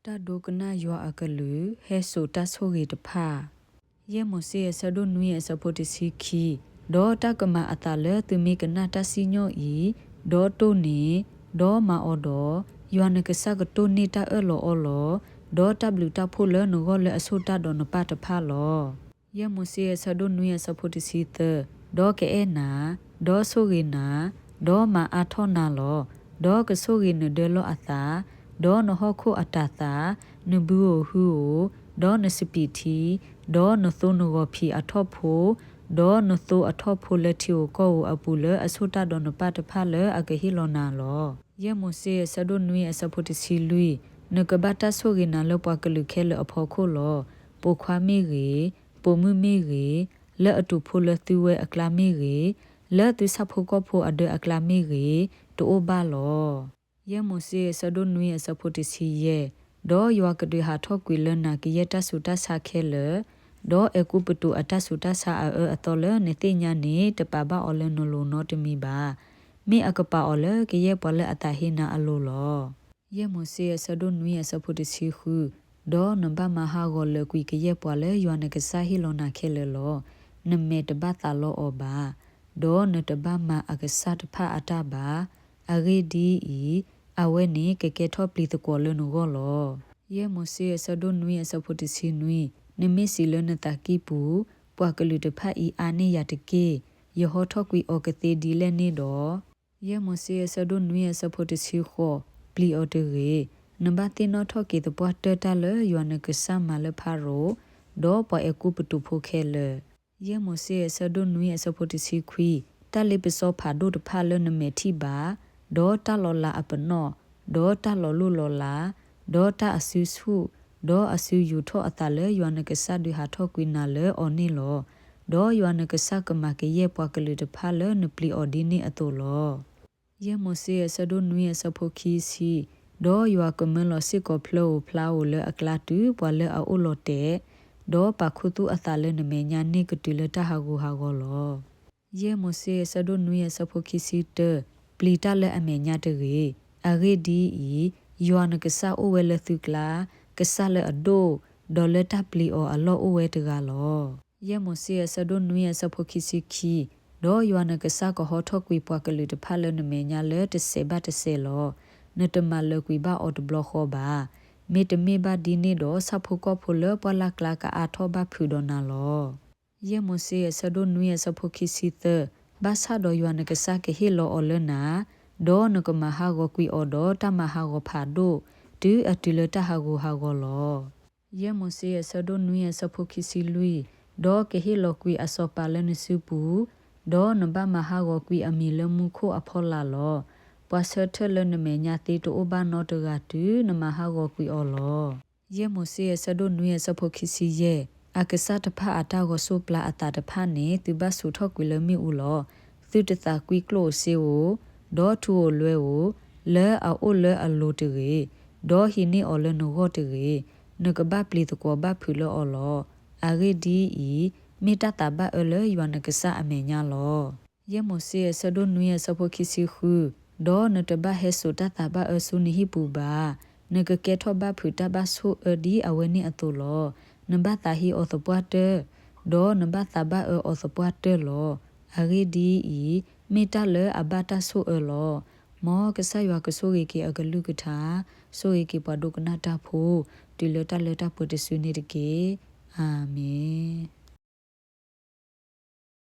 ตาโดกนายัวอากะลือเฮโซตาโซเกตพาเยมเซสะดนุยสะโพติสิคีดอตากะมาอะตาเลตุมีกนาตาซิญออีดอโตนีดอมาออดอยัวนกะสะกะโตนีตาเอลออลอดอตับลูตาโพเลนกอเลอโซตาดอนปาตพาลอเยมเซสะดนุยสะโพติสิเตดอเกเอนาดอโซเกนาดอมาอาทอนาลอดอกะโซเกนเดลออะตาดอนฮอโคอะตาตานบูฮูดอนสปีทีดอนโซโนโกพีอะทอโพดอนโซอะทอโพเลทิโอโกอะปูเลอโซตาดอนปาตพาเลอะกะฮิโลนาลอเยมเซสะดนุยสะโพติสิลุยนกบาตาโซเกนาลปวากะลุเคเลอพอโคลอปูความีเรปูมุมีเรเลอตุโพเลตุเวอะกลามีเรเลอตุซะโพโกโพอะเดอะกลามีเรโตโอบาลอเยมเซสะดนุยสะโพติสิเยดอยัวกะดหาทอกวิลนากิยตาสุตาสาเคเลดอเอกุปตุอัตสุตาสาอะตอเลเนติญานีตปาบาออเลนโลโนตมีบามีอะกปาออเลกิยปอเลอะตาหินาอโลลอเยมเซสะดนุยสะโพติสิคูดอนบามหากอเลกุยกิยปอเลยัวนกะสาฮิโลนาเคเลลอนเมตบาตาลออบาดอนตบามาอะกะสาตพาอะตาบาอะเรดีอีအဝဲနေကကဲထောပလီတကောလနဂောလောယေမစီဆဒွန်နွေဆဖတ်စီနွေနမီစီလနတကီပူပွားကလူတဖတ်ဤအာနေရတကေယဟောထောကွီအောကတိဒီလဲနေတော့ယေမစီဆဒွန်နွေဆဖတ်စီခောပလီအော်တရေနံပါတ်တင်တော့ထောကေတပွားတတလယောနကဆမလဖာရိုဒေါ်ပွားအကူပတူဖိုခဲလယေမစီဆဒွန်နွေဆဖတ်စီခွီတလိပစောဖာဒုတဖာလနမေတိပါဒေါ်တလောလာအပနောဒေါ်တလောလူလောလာဒေါ်တအဆူစုဒေါ်အဆူယူထောအတလေယောနကဆဒွဟာထောကွီနာလေအော်နီလောဒေါ်ယောနကဆကမကေယေပွားကလေးတဖာလေနပလီအော်ဒီနီအတိုလောယေမစီဆဒွန်နွေဆဖိုခီစီဒေါ်ယောကမလောစစ်ကောဖလိုဖလာဝလေအကလာတူပွာလေအိုလောတေဒေါ်ပခုတူအတလေနမေညာနိကတူလတဟာဂူဟာဂောလောယေမစီဆဒွန်နွေဆဖိုခီစီတပလီတလေအမေညာတရေအဂေဒီဤယောနကဆာအိုဝဲလသုကလာကဆာလေအဒိုဒေါ်လတာပလီအောအလောအိုဝဲတကလောယေမစီဆဒွန်နွေဆဖိုခီစီခီဒေါ်ယောနကဆာကဟောထောကွေပွားကလူတဖာလနမေညာလေတဆေဘတ်ဆေလောနတမလကွေဘာအော်တဘလခောဘာမေတမေဘာဒီနေတော့ဆဖိုကောဖိုလပွာလကလာကအာထောဘဖူဒနာလောယေမစီဆဒွန်နွေဆဖိုခီစီသဘာသာဒေါ်ယောနကဆာကဟီလောအော်လနာဒေါ်နကမဟာဂကွီအော်ဒေါ်တမဟာဂဖာဒိုဒူအတူလတဟာဂဟာဂလောယေမစီဆဒွန်နွေဆဖိုခီစီလူဒေါ်ကဟီလောကွီအစောပါလနစုပူဒေါ်နဘမဟာဂကွီအမီလမှုခိုအဖောလာလောပွာဆထလနမေညာတီတိုဘာနောတဂတူနမဟာဂကွီအော်လောယေမစီဆဒွန်နွေဆဖိုခီစီယေအကဆတ်တဖာအတာကိုဆိုပလာအတာတဖာနေသူဘဆူထောက်ကွီလမီဦးလောသူတတာကွီကလိုစီဝဒေါ်ထူလွဲကိုလဲအိုလဲအလိုတရေဒေါ်ဟီနီအော်လနိုဂောတရေနကဘပလီတကောဘဖူလောအော်လောအဂေဒီဤမေတတာဘအလဲယောနကဆာအမေညာလောယေမစီဆဒွန်နွေဆဖိုခီစီခုဒေါ်နတဘဟေဆိုတတာဘအဆုနီဟီပူဘာနကကေထောဘဖူတဘဆူအဒီအဝနီအတူလောနဘတာဟီအောသပွားတေဒေါ်နဘတာဘအောသပွားတေလောအဂေဒီဤမေတလေအဘတာဆူအလောမောကဆယဝကဆိုရီကေအကလူကထာဆိုရီကေပဒုကနာတာဖိုတီလတာလတာပတဆွေနေတကေအာမင်